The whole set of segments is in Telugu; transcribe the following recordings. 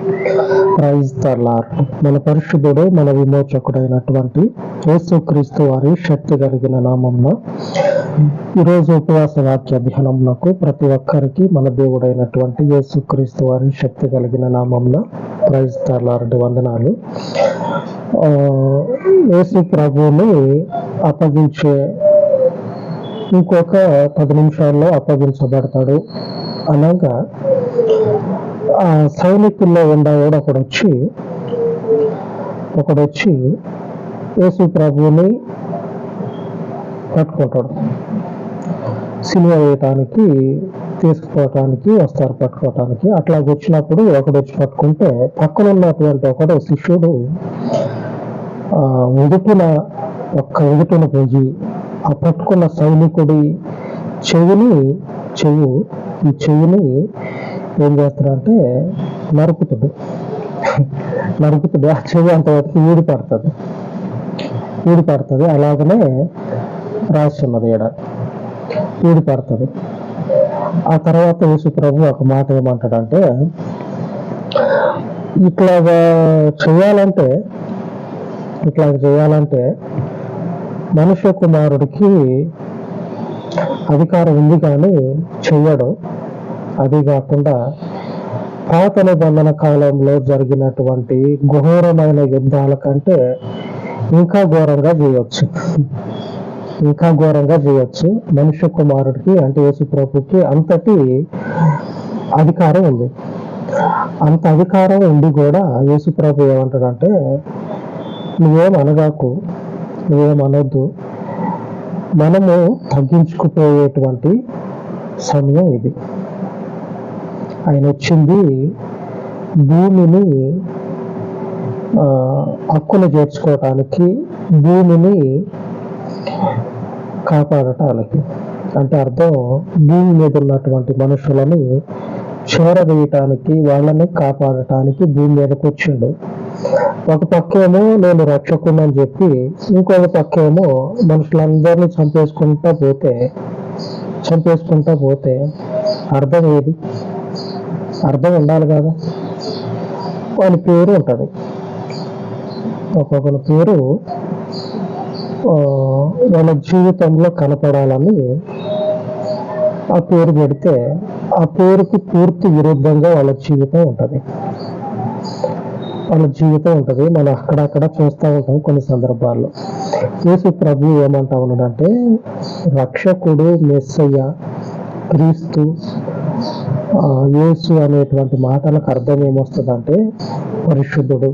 Praise the lord. మన పరిశుద్ధుడు, మన విమోచకుడైనటువంటి యేసుక్రీస్తు వారి శక్తి కలిగిన నామమున ఈరోజు ఉపవాస వాక్య ధ్యానమునకు ప్రతి ఒక్కరికి మన దేవుడైనటువంటి యేసుక్రీస్తు వారి శక్తి కలిగిన నామమున ప్రైజ్ ద లార్డ్ వందనాలు. యేసు ప్రభువుని అప్పగించే ఇంకొక 10 నిమిషాల్లో అప్పగించబడతాడు అనగా ఆ సైనికుల్లో ఉండేవాడు ఒకడొచ్చి యేసు ప్రభువుని పట్టుకుంటాడు. సిలువ వేయటానికి తీసుకుపోవటానికి వస్తారు, పట్టుకోవటానికి. అట్లా వచ్చినప్పుడు ఒకడొచ్చి పట్టుకుంటే పక్కన ఉన్నటువంటి ఒకడు శిష్యుడు ఎదుటిన పోయి ఆ పట్టుకున్న సైనికుడి చెవిని ఏం చేస్తాడంటే నరుకుతుంది. ఆ చెవి అంతవరకు ఊడిపడుతుంది. అలాగనే రాస్తున్నది ఊడిపడుతుంది. ఆ తర్వాత యేసు ప్రభు ఒక మాట ఏమంటాడంటే, ఇట్లాగ చేయాలంటే మనుష్య కుమారుడికి అధికారం ఉంది కానీ చెయ్యడు. అది కాకుండా పాత నిబంధన కాలంలో జరిగినటువంటి ఘోరమైన యుద్ధాల కంటే ఇంకా ఘోరంగా చేయొచ్చు. మనుష్య కుమారుడికి అంటే యేసు ప్రభుకి అంతటి అధికారం ఉంది. అంత అధికారం ఉండి కూడా యేసు ప్రభు ఏమంటాడంటే, నువ్వేమనొద్దు, మనము తగ్గించుకుపోయేటువంటి సమయం ఇది. ఆయన వచ్చింది భూమిని హక్కును చేర్చుకోవటానికి, భూమిని కాపాడటానికి. అంటే అర్థం, భూమి మీద ఉన్నటువంటి మనుషులని చేరవేయటానికి, వాళ్ళని కాపాడటానికి భూమి మీదకి వచ్చిండు. ఒక పక్కేమో నేను రక్షకుని అని చెప్పి, ఇంకొక పక్కేమో మనుషులందరినీ చంపేసుకుంటా పోతే అర్థం ఏది? అర్థం ఉండాలి కదా. వాళ్ళ పేరు ఉంటుంది, ఒక్కొక్కరి పేరు వాళ్ళ జీవితంలో కనపడాలని ఆ పేరు పెడితే ఆ పేరుకి పూర్తి విరుద్ధంగా వాళ్ళ జీవితం ఉంటుంది. మనం అక్కడక్కడ చూస్తూ ఉంటాం కొన్ని సందర్భాల్లో. యేసు ప్రభు ఏమంటా ఉన్నాడంటే, రక్షకుడు, మెస్సయ్య, క్రీస్తు, యేసు అనేటువంటి మాటలకు అర్థం ఏమొస్తుందంటే పరిశుద్ధుడు,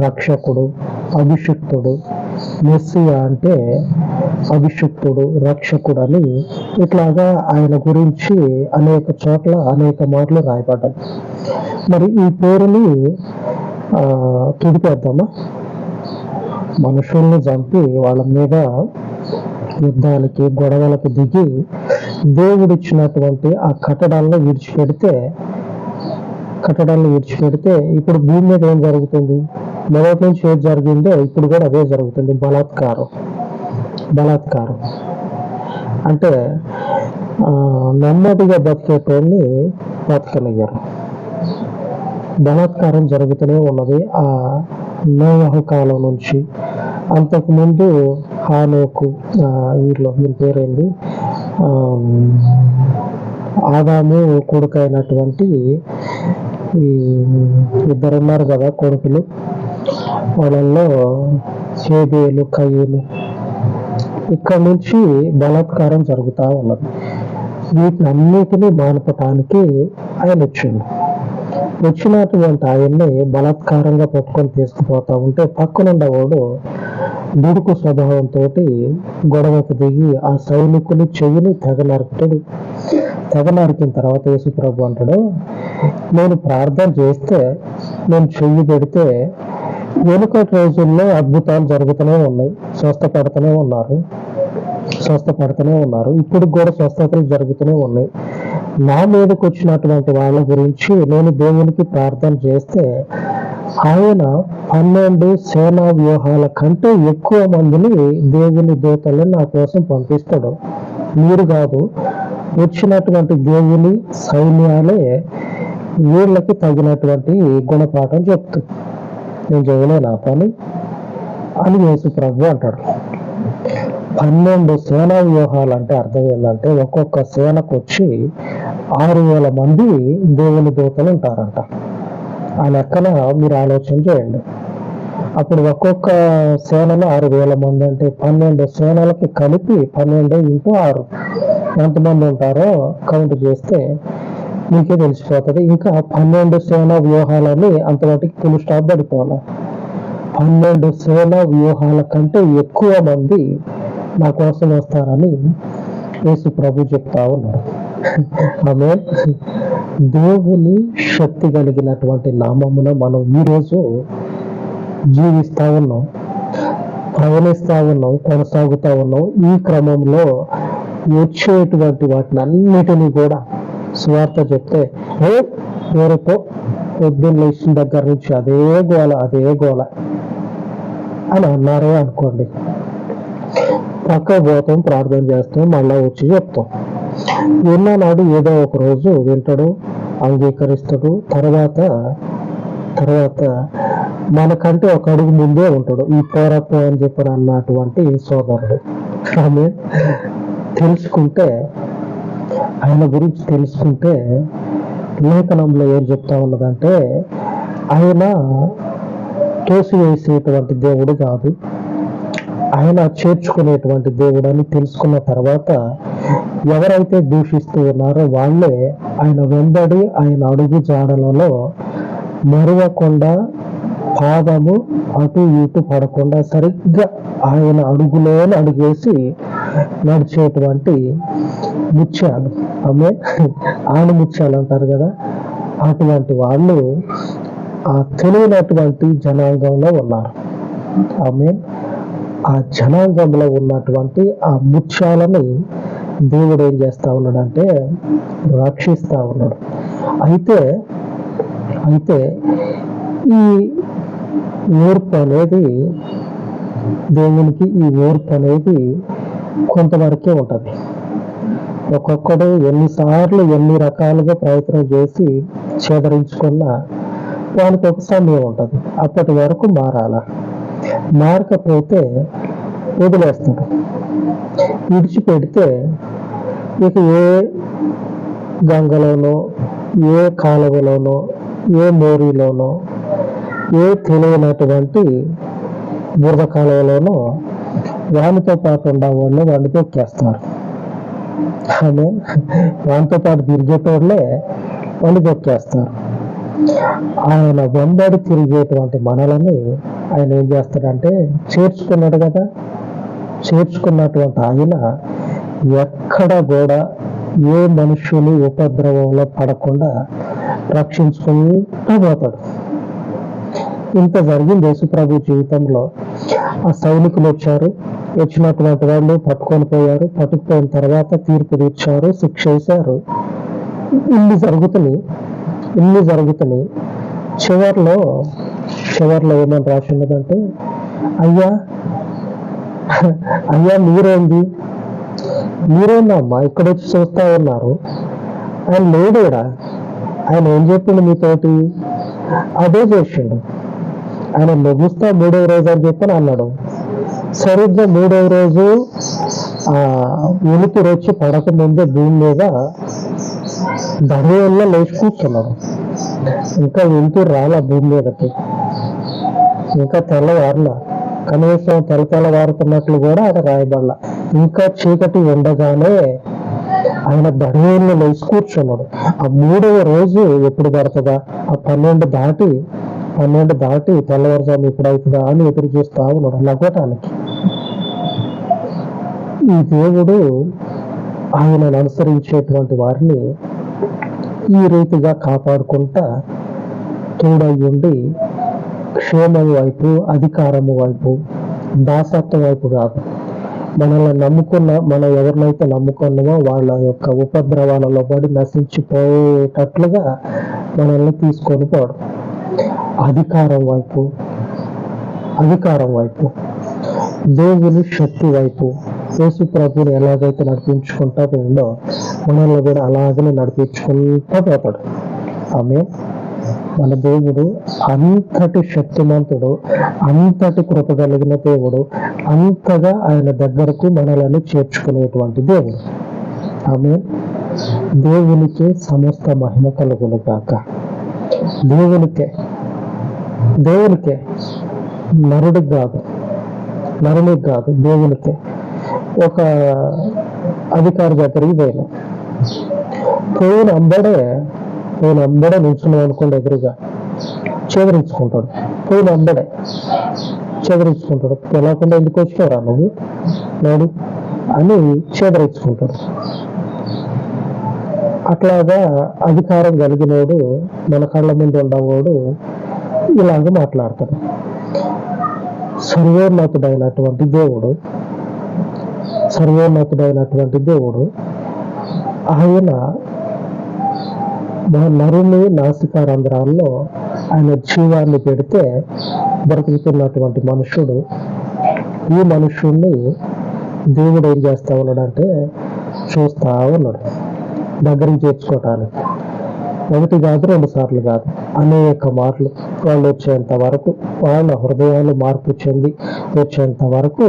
రక్షకుడు, అభిషిక్తుడు. మెస్సియా అంటే అభిషిక్తుడు, రక్షకుడు అని ఇట్లాగా ఆయన గురించి అనేక చోట్ల అనేక మాటలు రాయబడ్డాయి. మరి ఈ పేరుని తుడిపేద్దామా? మనుషుల్ని చంపి వాళ్ళ మీద యుద్ధాలకి, గొడవలకు దిగి దేవుడిచ్చినటువంటి ఆ కట్టడాలను విడిచిపెడితే ఇప్పుడు భూమి మీద ఏం జరుగుతుంది? మొదటి నుంచి ఏది జరిగిందో ఇప్పుడు కూడా అదే జరుగుతుంది. బలాత్కారం అంటే నెమ్మదిగా బతికేటోడిని బతకనియ్యరు. బలాత్కారం జరుగుతూనే ఉన్నది. ఆ నోవహు కాలం నుంచి, అంతకుముందు హానోకు, వీళ్ళ పేరేంది, ఆదాము కొడుకైనటువంటి ఈ ఇద్దరున్నారు కదా కొడుకులు, వాళ్ళల్లో హేబేలు, కయీను. ఇక్కడ నుంచి బలాత్కారం జరుగుతూ ఉన్నది. వీటిని అన్నిటినీ మానపటానికి ఆయన వచ్చినటువంటి ఆయన్ని బలాత్కారంగా పట్టుకొని తీసుకుపోతా ఉంటే పక్కనుండవాడు దుడుకు స్వభావంతో గొడవకు దిగి ఆ సైనికుని చెవిని తెగ నరికిన తర్వాత యేసు ప్రభు అంటాడు, నేను ప్రార్థన చేస్తే, నేను చెయ్యి పెడితే వెనుకటి రోజుల్లో అద్భుతాలు జరుగుతూనే ఉన్నాయి, స్వస్థపడుతూనే ఉన్నారు. ఇప్పుడు కూడా స్వస్థతలు జరుగుతూనే ఉన్నాయి. నా మీదకి వచ్చినటువంటి వాళ్ళ గురించి నేను దేవునికి ప్రార్థన చేస్తే ఆయన 12 సేనా వ్యూహాల కంటే ఎక్కువ మందిని, దేవుని దూతల్ని నా కోసం పంపిస్తాడు. మీరు కాదు, వచ్చినటువంటి దేవుని సైన్యాలే వీళ్ళకి తగినటువంటి గుణపాఠం చెప్తుంది. నేను చేయలేను ఆ పని అని యేసు ప్రభు అంటాడు. 12 సేనా వ్యూహాలు అంటే అర్థం ఏంటంటే ఒక్కొక్క సేనకు వచ్చి 6,000 మంది దేవుని దూతలు ఉంటారంట. ఆ లెక్కన మీరు ఆలోచన చేయండి. అప్పుడు ఒక్కొక్క సేనలో 6,000 మంది అంటే 12 సేనలకి కలిపి 12 ఇంటూ 6 ఎంతమంది ఉంటారో కౌంట్ చేస్తే మీకే తెలిసిపోతుంది. ఇంకా 12 సేనా వ్యూహాలని అంతవాటికి ఫుల్ స్టాప్ పడిపోవాలి. 12 సేనా వ్యూహాల కంటే ఎక్కువ మంది నా కోసం వస్తారని యేసు ప్రభు చెప్తా ఉన్నారు. ఆమె దేవుని శక్తి కలిగినటువంటి నామమున మనం ఈరోజు జీవిస్తా ఉన్నాం, ప్రయాణిస్తా ఉన్నాం, కొనసాగుతా ఉన్నాం. ఈ క్రమంలో వచ్చేటువంటి వాటిని అన్నిటినీ కూడా స్వార్థ చెప్తే వేరేతో పొద్దున్న లేచిన దగ్గర నుంచి అదే గోల అని అన్నారే అనుకోండి, పక్క పోతాం, ప్రార్థన చేస్తాం, మళ్ళా వచ్చి చెప్తాం. విన్నానాడు ఏదో ఒక రోజు వింటాడు, అంగీకరిస్తాడు. తర్వాత మనకంటే ఒక అడుగు ముందే ఉంటాడు ఈ పోరాటం అని చెప్పని అన్నటువంటి సోదరుడు. ఆమె తెలుసుకుంటే, ఆయన గురించి తెలుసుకుంటే లేఖనంలో ఏం చెప్తా ఉన్నదంటే ఆయన తోసివేసేటువంటి దేవుడు కాదు, ఆయన చేర్చుకునేటువంటి దేవుడు అని తెలుసుకున్న తర్వాత ఎవరైతే దూషిస్తూ ఉన్నారో వాళ్ళే ఆయన వెంబడి ఆయన అడుగు జాడలలో మరవకుండా, పాదము అటు ఇటు పడకుండా సరిగ్గా ఆయన అడుగులోనే అడుగేసి నడిచేటువంటి ముత్యాలు, ఆమె ఆను ముత్యాలు అంటారు కదా, అటువంటి వాళ్ళు ఆ తెలియనటువంటి జనాంగంలో ఉన్నారు. ఆమె ఆ జనాంగంలో ఉన్నటువంటి ఆ ముత్యాలని దేవుడు ఏం చేస్తా ఉన్నాడంటే రక్షిస్తా ఉన్నాడు. అయితే ఈ ఓర్పు అనేది దేవునికి, ఈ ఓర్పు అనేది కొంతవరకే ఉంటుంది. ఒక్కొక్కడు ఎన్నిసార్లు ఎన్ని రకాలుగా ప్రయత్నం చేసి చేదరించుకున్న వానికి ఒక సమయం ఉంటుంది. అప్పటి వరకు మారకపోతే వదిలేస్తాడు. విడిచిపెడితే ఇక ఏ గంగలోనో, ఏ కాలువలోనో, ఏ మోరీలోనో, ఏ తెలియనటువంటి బురద కాలువలోనో వానితో పాటు ఉండేవాళ్ళే వాడిని తొక్కేస్తారు. ఆమె వానితో పాటు తిరిగేటోళ్ళే వాళ్ళు తొక్కేస్తారు. ఆయన వెంబడి తిరిగేటువంటి మనలని ఆయన ఏం చేస్తాడంటే చేర్చుకున్నాడు కదా, చేర్చుకున్నటువంటి ఆయన ఎక్కడ కూడా ఏ మనుషుని ఉపద్రవంలో పడకుండా రక్షించుకుంటూ పోతాడు. ఇంత జరిగింది యేసుప్రభు జీవితంలో. ఆ సైనికులు వచ్చినటువంటి వాళ్ళు పట్టుకొని పోయారు. పట్టుకుపోయిన తర్వాత తీర్పు తీర్చారు, శిక్ష వేశారు. ఇన్ని జరుగుతున్నాయి. చివర్లో ఏమని రాసి ఉన్నదంటే, అయ్యా మీరేందమ్మా ఇక్కడ వచ్చి చూస్తా ఉన్నారు, ఆయన లేడుడా, ఆయన ఏం చెప్పిండు మీతోటి, అదే చేసిండు. ఆయన లెగుస్తా 3వ రోజు అని చెప్పని అన్నాడు. సరిగ్గా 3వ రోజు వెలుతురు వచ్చి పడక ముందే భూమి మీద దర్యాల్లో లేచి కూర్చున్నాడు. ఇంకా వెలుతురు రాలా భూమి మీదకి, ఇంకా తెల్లవారులా, కనీసం తెల్లవారుతున్నట్లు కూడా అది రాయబడలా. ఇంకా చీకటి ఉండగానే ఆయన దర్యాల్లో లేచి కూర్చున్నాడు. ఆ 3వ రోజు ఎప్పుడు పడుతుందా, ఆ 12 దాటి తెల్లవారుజాము ఎప్పుడవుతుందా అని ఎదురు చూస్తా ఉన్నాడు లగోటానికి. ఈ దేవుడు ఆయనను అనుసరించేటువంటి వారిని ఈ రీతిగా కాపాడుకుంటా తోడయ్యుండి క్షేమం వైపు, అధికారము వైపు, దాసత్వం వైపు కాదు, మనం ఎవరినైతే నమ్ముకున్నామో వాళ్ళ యొక్క ఉపద్రవాలలో పడి నశించిపోయేటట్లుగా మనల్ని తీసుకొని పోవడం, అధికారం వైపు, దేవుని శక్తి వైపు యేసు ప్రభుని ఎలాగైతే నడిపించుకుంటా పోయిందో మనల్ని కూడా అలాగనే నడిపించుకుంటా పోతాడు. ఆమె మన దేవుడు అంతటి శక్తిమంతుడు, అంతటి కృప కలిగిన దేవుడు, అంతగా ఆయన దగ్గరకు మనల్ని చేర్చుకునేటువంటి దేవుడు. ఆమె దేవునికే సమస్త మహిమ కలుగును గాక. దేవునికే నరుడికి కాదు, దేవునికే. ఒక అధికారి దగ్గరికి పోయిన అంబడే నిల్చున్నాం అనుకోండి, ఎదురుగా చెదరించుకుంటాడు. తెలకుండా ఎందుకు వచ్చినారా నువ్వు నాడు అని చెదరించుకుంటాడు. అట్లాగా అధికారం కలిగినోడు, మన కళ్ళ ముందు ఉండవాడు ఇలాగ మాట్లాడతాడు. సర్వోన్నతుడైనటువంటి దేవుడు ఆయన నరుని నాసికారంధ్రాల్లో ఆయన జీవాన్ని పెడితే బ్రతుకుతున్నటువంటి మనుషుడు, ఈ మనుషుణ్ణి దేవుడు ఏం చేస్తా ఉన్నాడంటే చూస్తా ఉన్నాడు, దగ్గరికి చేర్చుకోవటానికి. 1 కాదు 2 సార్లు కాదు, అనేక మార్లు వాళ్ళు వచ్చేంత వరకు, వాళ్ళ హృదయాలు మార్పు చెంది వచ్చేంత వరకు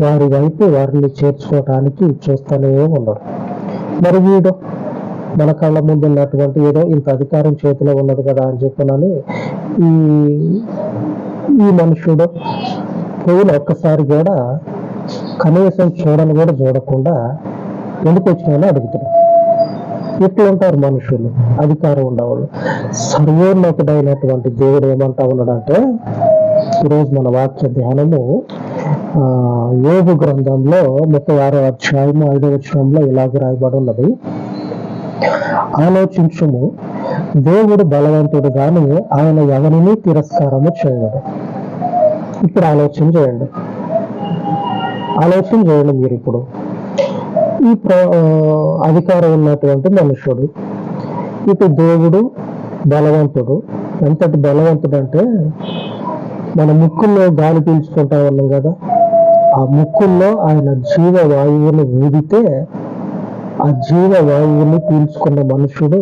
వారి వైపు వారిని చేర్చుకోవటానికి చూస్తూనే ఉన్నాడు. మరి వీడు మన కళ్ళ ముందు ఉన్నటువంటి ఏదో ఇంత అధికారం చేతిలో ఉన్నది కదా అని చెప్పనని ఈ మనుషుడు పోయిన ఒక్కసారి కూడా కనీసం చూడకుండా ఎందుకు వచ్చినా అడుగుతాడు. ఇట్లా ఉంటారు మనుషులు, అధికారం ఉండేవాళ్ళు. సర్వోన్నతుడైనటువంటి దేవుడు ఏమంటా ఉన్నాడంటే, ఈరోజు మన వాక్య ధ్యానము యోబు గ్రంథంలో 36వ అధ్యాయము 5వ వచనంలో ఇలాగ రాయబడి ఉన్నది. ఆలోచించుము, దేవుడు బలవంతుడు గాని ఆయన ఎవరిని తిరస్కారము చేయడు. ఇప్పుడు ఆలోచన చేయండి మీరు. ఇప్పుడు ఈ అధికారం ఉన్నటువంటి మనుషుడు, ఇటు దేవుడు బలవంతుడు. ఎంతటి బలవంతుడు అంటే, మన ముక్కుల్లో గాలి పీల్చుకుంటా ఉన్నాం కదా, ఆ ముక్కుల్లో ఆయన జీవవాయువుని ఊదితే ఆ జీవవాయువుని పీల్చుకున్న మనుషుడు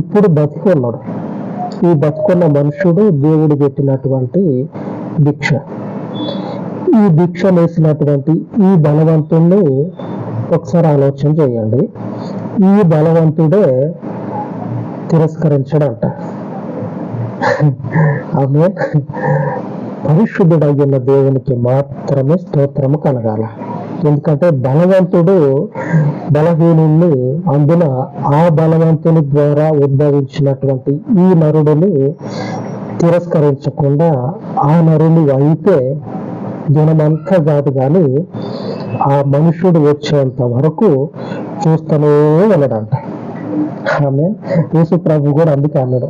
ఇప్పుడు బతికున్నాడు. ఈ బతుకున్న మనుషుడు దేవుడు పెట్టినటువంటి భిక్ష. ఈ భిక్ష వేసినటువంటి ఈ బలవంతుణ్ణి ఒకసారి ఆలోచన చేయండి. ఈ బలవంతుడే తిరస్కరించడంట. ఆమె పరిశుద్ధుడైన దేవునికి మాత్రమే స్తోత్రము కలగాల. ఎందుకంటే బలవంతుడు బలహీనుణ్ణి, అందున ఆ బలవంతుని ద్వారా ఉద్భవించినటువంటి ఈ నరుడిని తిరస్కరించకుండా ఆ నరుని అయితే దినమంతా కాదు కానీ ఆ మనుషుడు వచ్చేంత వరకు చూస్తూనే వెళ్ళడంట. ఆమె యేసు ప్రభు కూడా అందుకే అన్నాడు,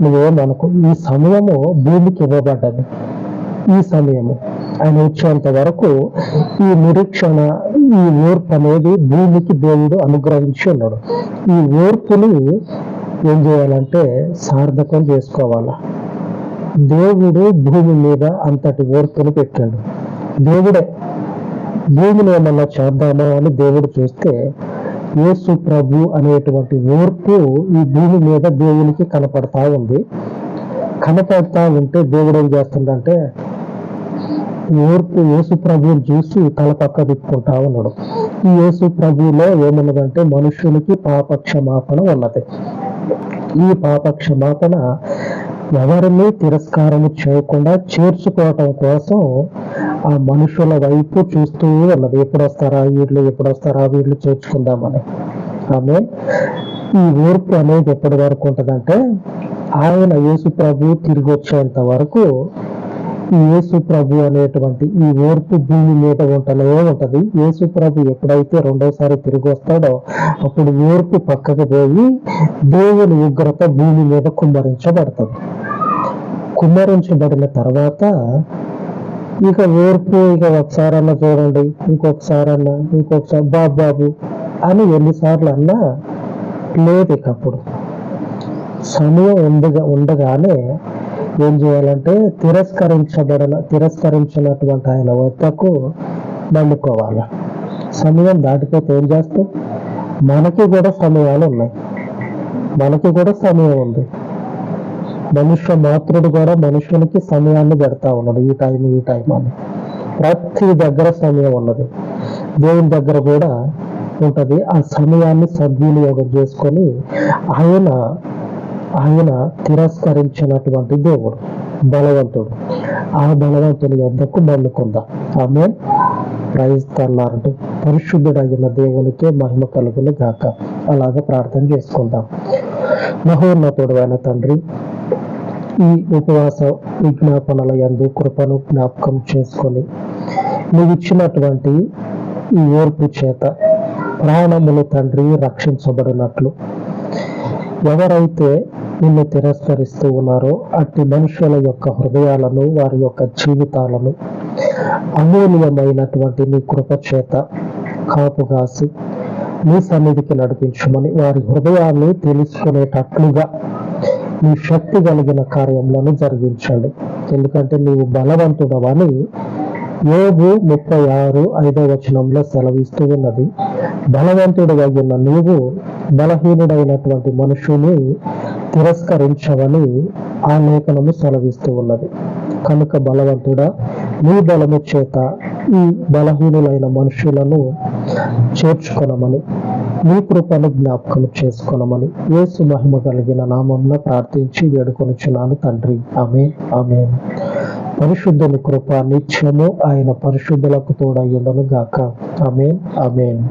నువ్వేమనుకో ఈ సమయము భూమికి ఇవ్వబడ్డది. ఈ సమయము ఆయన వచ్చేంత వరకు ఈ నిరీక్షణ, ఈ ఓర్పు అనేది భూమికి దేవుడు అనుగ్రహించి ఉన్నాడు. ఈ ఓర్పుని ఏం చేయాలంటే సార్థకం చేసుకోవాలా. దేవుడు భూమి మీద అంతటి ఓర్పును పెట్టాడు. దేవుడే భూమిని ఏమన్నా చేద్దామా అని దేవుడు చూస్తే యేసు ప్రభు అనేటువంటి ఓర్పు ఈ భూమి మీద దేవునికి కనపడతా ఉంటే దేవుడు ఏం చేస్తుందంటే ఓర్పు యేసు ప్రభువుని చూసి తల పక్క తిప్పుకుంటా ఉన్నాడు. ఈ యేసు ప్రభువులో ఏమన్నదంటే మనుషునికి పాపక్షమాపణ ఉన్నది. ఈ పాపక్షమాపణ ఎవరిని తిరస్కారము చేయకుండా చేర్చుకోవటం కోసం ఆ మనుషుల వైపు చూస్తూ ఉన్నది. ఎప్పుడొస్తారా వీళ్ళు చేర్చుకుందామని. ఆమె ఈ ఓర్పు అనేది ఎప్పటి వరకు ఉంటుందంటే ఆయన యేసు ప్రభు తిరిగి వచ్చేంత వరకు ఈ యేసు ప్రభు అనేటువంటి ఈ ఓర్పు భూమి మీద ఉంటూనే ఉంటది. యేసు ప్రభు ఎప్పుడైతే రెండోసారి తిరిగి వస్తాడో అప్పుడు ఓర్పు పక్కకు పోయి దేవుని ఉగ్రత భూమి మీద కుమ్మరించబడుతుంది. కుమ్మరించబడిన తర్వాత ఇక ఓర్పు ఒకసారన్నా చూడండి, ఇంకొకసారి బాబు అని ఎన్నిసార్లు అన్నా లేదు. ఇక అప్పుడు సమయం ఉండగానే ఏం చేయాలంటే తిరస్కరించినటువంటి ఆయన వద్దకు మళ్ళుకోవాలి. సమయం దాటిపోతే ఏం చేస్తాం? మనకి కూడా సమయాలు ఉన్నాయి. మనకి కూడా సమయం ఉంది. మనుష్య మాతృడు కూడా మనుషునికి సమయాన్ని పెడతా ఉన్నాడు, ఈ టైం అని. ప్రతి దగ్గర సమయం ఉన్నది, దేవుని దగ్గర కూడా ఉంటది. ఆ సమయాన్ని సద్వినియోగం చేసుకొని ఆయన తిరస్కరించినటువంటి దేవుడు బలవంతుడు. ఆ బలవంతుని యొద్దకు మళ్ళుకుందాం. ఆమె ప్రైజ్ తల్లారంటూ పరిశుద్ధుడైన దేవునికే మహిమ కలుగును గాక. అలాగే ప్రార్థన చేసుకుందాం. మహోన్నతుడు అయిన తండ్రి, ఈ ఉపవాస విజ్ఞాపనల యందు కృపను జ్ఞాపకం చేసుకొని నువ్వు ఇచ్చినటువంటి ఈ ఓర్పు చేత ప్రాణములు తండ్రి రక్షించబడినట్లు, ఎవరైతే నిన్ను తిరస్కరిస్తూ ఉన్నారో అట్టి మనుషుల యొక్క హృదయాలను, వారి యొక్క జీవితాలను అమూల్యమైనటువంటి నీ కృప చేత కాపుగాసి నీ సన్నిధికి నడిపించమని, వారి హృదయాన్ని తెలుసుకునేటట్లుగా నీ శక్తి కలిగిన కార్యములను జరిగించండి. ఎందుకంటే నీవు బలవంతుడవని యోబు 36:5 సెలవిస్తూ ఉన్నది. బలవంతుడు అయిన నీవు బలహీనుడైనటువంటి మనుషుని తిరస్కరించవని ఆ లేఖనము సెలవిస్తూ ఉన్నది. కనుక బలవంతుడా, నీ బలము చేత ఈ బలహీనులైన మనుషులను చేర్చుకొనమని, నీ కృపను జ్ఞాపకం చేసుకొనమని యేసు మహిమ కలిగిన నామమున ప్రార్థించి వేడుకొనుచున్నాను తండ్రి. ఆమేన్, ఆమేన్. పరిశుద్ధుని కృప నిత్యము ఆయన పరిశుద్ధులకు తోడయ్యుండును గాక. ఆమేన్, ఆమేన్.